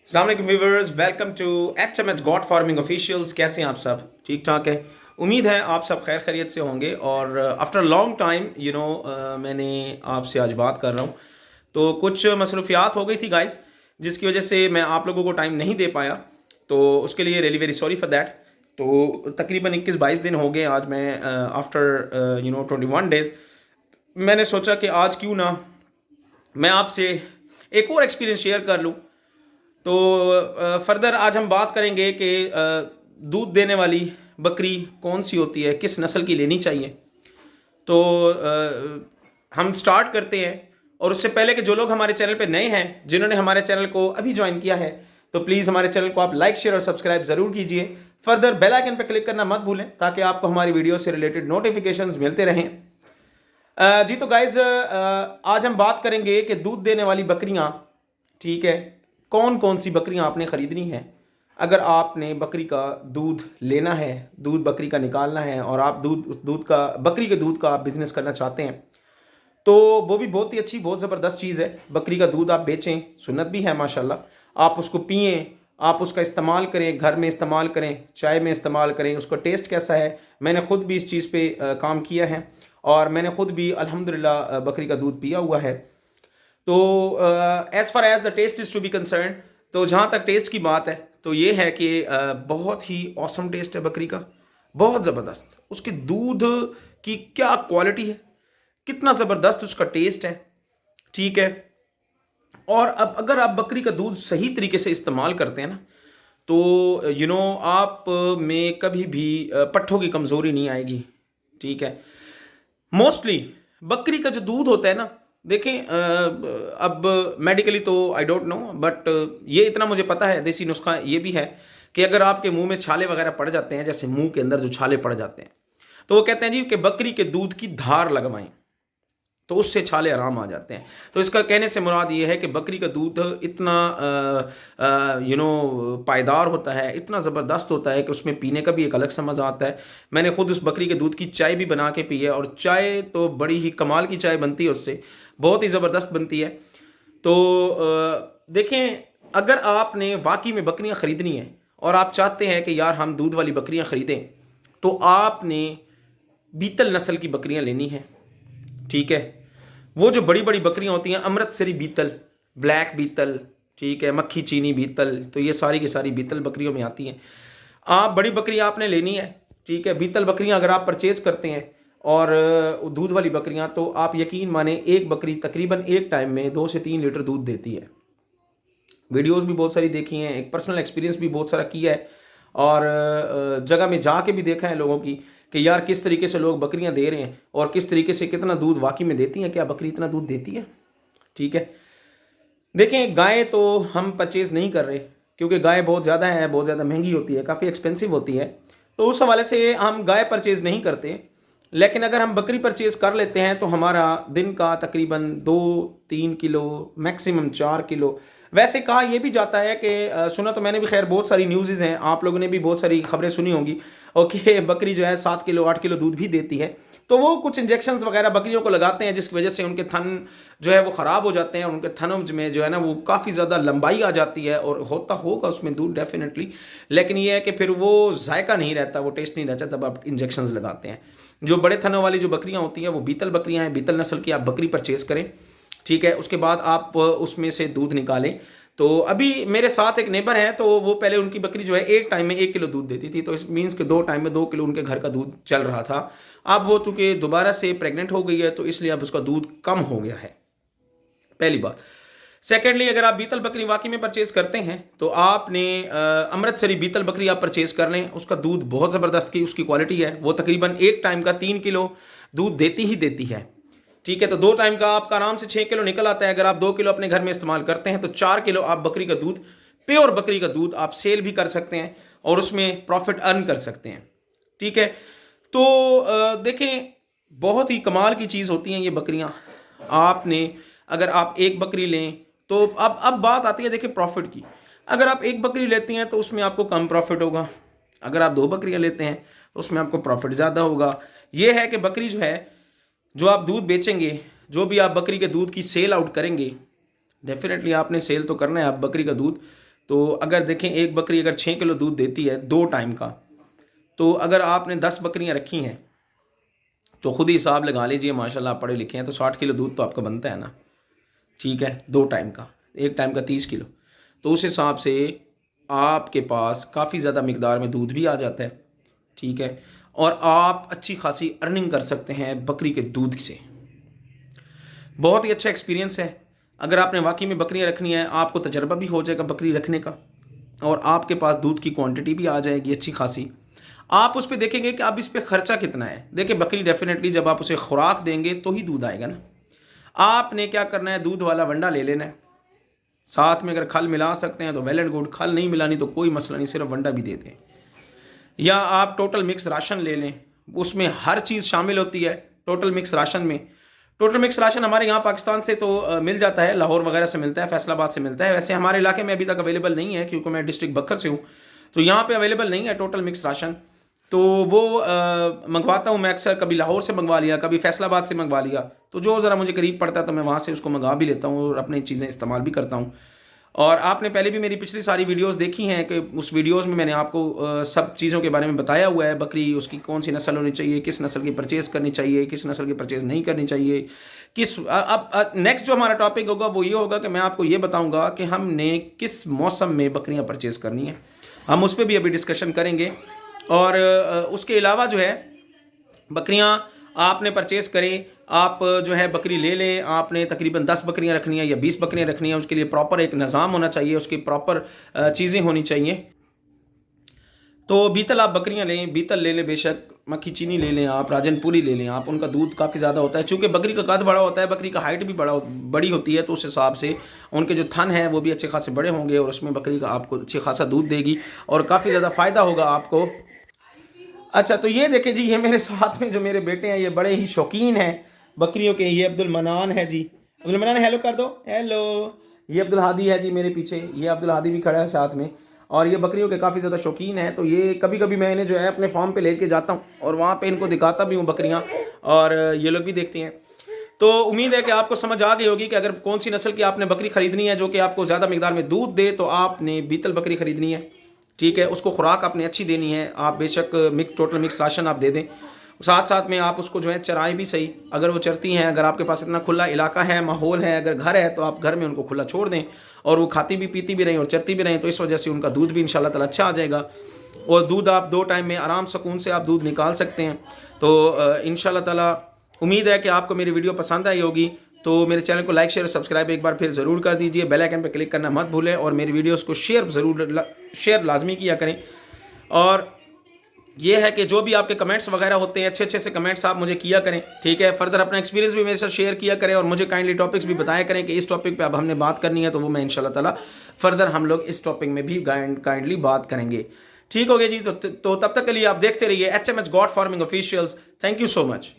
अस्सलाम वालेकुम viewers, welcome to HMH goat farming officials. कैसे हैं आप सब? ठीक ठाक है। उम्मीद है आप सब खैर खैरियत से होंगे। और आफ्टर लॉन्ग टाइम मैंने आपसे आज बात कर रहा हूँ। तो कुछ मसरूफियात हो गई थी गाइस, जिसकी वजह से मैं आप लोगों को टाइम नहीं दे पाया। तो उसके लिए really very sorry for that. तो तकरीबन 21-22 दिन हो गए आज मैं आफ्टर 21 डेज मैंने सोचा कि आज क्यों ना मैं आपसे एक और एक्सपीरियंस शेयर कर लूँ। तो फर्दर आज हम बात करेंगे कि दूध देने वाली बकरी कौन सी होती है, किस नस्ल की लेनी चाहिए। तो हम स्टार्ट करते हैं। और उससे पहले कि जो लोग हमारे चैनल पे नए हैं, जिन्होंने हमारे चैनल को अभी ज्वाइन किया है, तो प्लीज़ हमारे चैनल को आप लाइक शेयर और सब्सक्राइब ज़रूर कीजिए। फर्दर बेल आइकन पर क्लिक करना मत भूलें ताकि आपको हमारी वीडियो से रिलेटेड नोटिफिकेशंस मिलते रहें। जी तो गाइज, आज हम बात करेंगे कि दूध देने वाली बकरियां, ठीक है, कौन कौन सी बकरियां आपने ख़रीदनी है। अगर आपने बकरी का दूध लेना है, दूध बकरी का निकालना है, और आप दूध दूध का बकरी के दूध का आप बिज़नेस करना चाहते हैं, तो वो भी बहुत ही अच्छी, बहुत ज़बरदस्त चीज़ है। बकरी का दूध आप बेचें, सुन्नत भी है माशाल्लाह। आप उसको पिएं, आप उसका इस्तेमाल करें, घर में इस्तेमाल करें, चाय में इस्तेमाल करें। उसका टेस्ट कैसा है, मैंने ख़ुद भी इस चीज़ पे काम किया है और मैंने ख़ुद भी अल्हम्दुलिल्लाह बकरी का दूध पिया हुआ है। तो as far as the taste is to be concern, तो जहाँ तक टेस्ट की बात है, तो ये है कि बहुत ही ऑसम टेस्ट है बकरी का, बहुत ज़बरदस्त। उसके दूध की क्या क्वालिटी है, कितना ज़बरदस्त उसका टेस्ट है, ठीक है। और अब अगर आप बकरी का दूध सही तरीके से इस्तेमाल करते हैं ना, तो आप में कभी भी पट्ठों की कमज़ोरी नहीं आएगी, ठीक है। मोस्टली बकरी का जो दूध होता है ना, देखें, अब मेडिकली तो आई डोंट नो, बट ये इतना मुझे पता है, देसी नुस्खा ये भी है कि अगर आपके मुंह में छाले वगैरह पड़ जाते हैं, जैसे मुंह के अंदर जो छाले पड़ जाते हैं, तो वो कहते हैं जी कि बकरी के दूध की धार लगवाएं, तो उससे छाले आराम आ जाते हैं। तो इसका कहने से मुराद ये है कि बकरी का दूध इतना पायदार होता है, इतना ज़बरदस्त होता है कि उसमें पीने का भी एक अलग सा मज़ा आता है। मैंने खुद उस बकरी के दूध की चाय भी बना के पी है, और चाय तो बड़ी ही कमाल की चाय बनती है, उससे बहुत ही ज़बरदस्त बनती है। तो देखें, अगर आपने वाकई में बकरियां ख़रीदनी है और आप चाहते हैं कि यार हम दूध वाली बकरियां ख़रीदें, तो आपने बीतल नस्ल की बकरियां लेनी है, ठीक है। वो जो बड़ी बड़ी बकरियां होती हैं, अमृतसरी बीतल, ब्लैक बीतल, ठीक है, मक्खी चीनी बीतल, तो ये सारी की सारी बीतल बकरियों में आती हैं। आप बड़ी बकरी आपने लेनी है, ठीक है। बीतल बकरियां अगर आप परचेज़ करते हैं और दूध वाली बकरियां, तो आप यकीन माने एक बकरी तकरीबन एक टाइम में 2 से 3 लीटर दूध देती है। वीडियोस भी बहुत सारी देखी हैं, एक पर्सनल एक्सपीरियंस भी बहुत सारा किया है, और जगह में जाके भी देखा है लोगों की कि यार किस तरीके से लोग बकरियां दे रहे हैं और किस तरीके से कितना दूध वाकई में देती हैं, क्या बकरी इतना दूध देती है, ठीक है। देखें, गाय तो हम परचेज़ नहीं कर रहे क्योंकि गाय बहुत ज़्यादा है, बहुत ज़्यादा महंगी होती है, काफ़ी एक्सपेंसिव होती है, तो उस हवाले से हम गाय परचेज़ नहीं करते। लेकिन अगर हम बकरी परचेज़ कर लेते हैं तो हमारा दिन का तकरीबन 2-3 किलो, मैक्सिमम 4 किलो। वैसे कहा यह भी जाता है कि सुना तो मैंने भी, खैर बहुत सारी न्यूज़ हैं, आप लोगों ने भी बहुत सारी खबरें सुनी होंगी, और कि बकरी जो है 7 किलो 8 किलो दूध भी देती है। तो वो कुछ इंजेक्शंस वगैरह बकरियों को लगाते हैं, जिसकी वजह से उनके थन जो है वो ख़राब हो जाते हैं, और उनके थनों में जो है ना वो काफ़ी ज़्यादा लंबाई आ जाती है, और होता होगा उसमें दूध डेफिनेटली, लेकिन ये है कि फिर वो जायका नहीं रहता, वो टेस्ट नहीं रहता, तब आप इंजेक्शंस लगाते हैं। जो बड़े थनों वाली जो बकरियां होती हैं वो बीतल बकरियां हैं, बीतल नस्ल की आप बकरी परचेज़ करें, ठीक है। उसके बाद आप उसमें से दूध निकालें। तो अभी मेरे साथ एक नेबर है, तो वो पहले उनकी बकरी जो है एक टाइम में 1 किलो दूध देती थी, तो इस मीन्स के 2 टाइम में 2 किलो उनके घर का दूध चल रहा था। अब वो चूँकि दोबारा से प्रेग्नेंट हो गई है, तो इसलिए अब उसका दूध कम हो गया है, पहली बात। सेकेंडली, अगर आप बीतल बकरी वाकई में परचेज़ करते हैं, तो आपने अमृतसरी बीतल बकरी आप परचेज़ कर लें। उसका दूध बहुत ज़बरदस्त की उसकी क्वालिटी है, वो तकरीबन एक टाइम का 3 किलो दूध देती ही देती है, ठीक है। तो 2 टाइम का आपका आराम से 6 किलो निकल आता है। अगर आप 2 किलो अपने घर में इस्तेमाल करते हैं, तो 4 किलो आप बकरी का दूध, प्योर बकरी का दूध आप सेल भी कर सकते हैं और उसमें प्रॉफिट अर्न कर सकते हैं, ठीक है। तो देखें, बहुत ही कमाल की चीज़ होती हैं ये बकरियां। आपने अगर आप एक बकरी लें, तो अब बात आती है देखिए प्रॉफिट की। अगर आप एक बकरी लेती हैं तो उसमें आपको कम प्रॉफिट होगा, अगर आप 2 बकरियां लेते हैं तो उसमें आपको प्रॉफिट ज़्यादा होगा। ये है कि बकरी जो है, जो आप दूध बेचेंगे, जो भी आप बकरी के दूध की सेल आउट करेंगे, डेफिनेटली आपने सेल तो करना है, आप बकरी का दूध तो अगर देखें एक बकरी अगर 6 किलो दूध देती है 2 टाइम का, तो अगर आपने 10 बकरियां रखी हैं तो खुद ही हिसाब लगा लीजिए, माशाल्लाह आप पढ़े लिखे हैं, तो 60 किलो दूध तो आपका बनता है ना, ठीक है, 2 टाइम का, एक टाइम का 30 किलो, तो उस हिसाब से आपके पास काफ़ी ज़्यादा मिकदार में दूध भी आ जाता है, ठीक है, और आप अच्छी खासी अर्निंग कर सकते हैं बकरी के दूध से। बहुत ही अच्छा एक्सपीरियंस है। अगर आपने वाकई में बकरियां रखनी है, आपको तजर्बा भी हो जाएगा बकरी रखने का, और आपके पास दूध की क्वांटिटी भी आ जाएगी अच्छी खासी। आप उस पर देखेंगे कि अब इस पर खर्चा कितना है। देखिए बकरी डेफिनेटली जब आप उसे खुराक देंगे तो ही दूध आएगा ना। आपने क्या करना है, दूध वाला वंडा ले लेना है, साथ में अगर खल मिला सकते हैं तो वेल एंड गुड, खल नहीं मिलानी तो कोई मसला नहीं, सिर्फ वंडा भी दे दें। या आप टोटल मिक्स राशन ले लें, उसमें हर चीज़ शामिल होती है टोटल मिक्स राशन में। टोटल मिक्स राशन हमारे यहाँ पाकिस्तान से तो मिल जाता है, लाहौर वगैरह से मिलता है, फैसलाबाद से मिलता है। वैसे हमारे इलाके में अभी तक अवेलेबल नहीं है क्योंकि मैं डिस्ट्रिक्ट बक्कर से हूँ, तो यहाँ पे अवेलेबल नहीं है टोटल मिक्स राशन। तो वो मंगवाता हूँ मैं अक्सर, कभी लाहौर से मंगवा लिया, कभी फैसलाबाद से मंगवा लिया, तो जो ज़रा मुझे करीब पड़ता है तो मैं वहाँ से उसको मंगा भी लेता हूँ और अपनी चीज़ें इस्तेमाल भी करता हूँ। और आपने पहले भी मेरी पिछली सारी वीडियोस देखी हैं कि उस वीडियोस में मैंने आपको सब चीज़ों के बारे में बताया हुआ है। बकरी उसकी कौन सी नस्ल होनी चाहिए, किस नस्ल की परचेज़ करनी चाहिए, किस नस्ल की परचेज़ नहीं करनी चाहिए, किस अब नेक्स्ट जो हमारा टॉपिक होगा वो ये होगा कि मैं आपको ये बताऊंगा कि हमने किस मौसम में बकरियां परचेज़ करनी है। हम उस पर भी अभी डिस्कशन करेंगे। और उसके अलावा जो है बकरियां आपने परचेज़ करें, आप जो है बकरी ले लें, आपने तकरीबन 10 बकरियां रखनी है या 20 बकरियां रखनी है, उसके लिए प्रॉपर एक निज़ाम होना चाहिए, उसकी प्रॉपर चीज़ें होनी चाहिए। तो बीतल आप बकरियां लें, बीतल ले लें, बेशक मक्खी चीनी ले लें, आप राजनपुरी ले लें, आप उनका दूध काफ़ी ज़्यादा होता है। चूँकि बकरी का कद बड़ा होता है, बकरी का हाइट भी बड़ी होती है, तो उस हिसाब से उनके जो थन हैं वो भी अच्छे खासे बड़े होंगे और उसमें बकरी का आपको अच्छे खासा दूध देगी और काफ़ी ज़्यादा फ़ायदा होगा आपको। अच्छा, तो ये देखें जी, ये मेरे साथ में जो मेरे बेटे हैं ये बड़े ही शौकीन हैं बकरियों के। ये अब्दुल मनान है जी, अब्दुल मनान हेलो कर दो, हेलो। ये अब्दुल हादी है जी मेरे पीछे, ये अब्दुल हादी भी खड़ा है साथ में, और ये बकरियों के काफ़ी ज़्यादा शौकीन है। तो ये कभी कभी मैं इन्हें जो है अपने फार्म पे लेके जाता हूँ और वहाँ पे इनको दिखाता भी हूँ बकरियाँ, और ये लोग भी देखते हैं। तो उम्मीद है कि आपको समझ आ गई होगी कि अगर कौन सी नस्ल की आपने बकरी ख़रीदनी है जो कि आपको ज़्यादा मिकदार में दूध दे, तो आपने बीतल बकरी ख़रीदनी है, ठीक है। उसको खुराक आपने अच्छी देनी है, आप बेशक टोटल मिक्स राशन आप दे दें, साथ साथ में आप उसको जो है चराएं भी सही, अगर वो चरती हैं, अगर आपके पास इतना खुला इलाका है, माहौल है, अगर घर है, तो आप घर में उनको खुला छोड़ दें और वो खाती भी पीती भी रहें और चरती भी रहें, तो इस वजह से उनका दूध भी इंशाल्लाह ताला अच्छा आ जाएगा और दूध आप 2 टाइम में आराम सुकून से आप दूध निकाल सकते हैं। तो इंशाल्लाह ताला उम्मीद है कि आपको मेरी वीडियो पसंद आई होगी। तो मेरे चैनल को लाइक शेयर और सब्सक्राइब एक बार फिर ज़रूर कर दीजिए, बेल आइकन पर क्लिक करना मत भूलें और मेरी वीडियोस को शेयर लाजमी किया करें। और ये है कि जो भी आपके कमेंट्स वगैरह होते हैं, अच्छे अच्छे से कमेंट्स आप मुझे किया करें, ठीक है। फर्दर अपना एक्सपीरियंस भी मेरे साथ शेयर किया करें और मुझे काइंडली टॉपिक्स भी बताया करें कि इस टॉपिक पे अब हमने बात करनी है, तो वो मैं इंशाल्लाह ताला फर्दर हम लोग इस टॉपिक में भी काइंडली बात करेंगे। ठीक हो गया जी। तो तब तक के लिए आप देखते रहिए HMH goat farming officials. Thank you so much.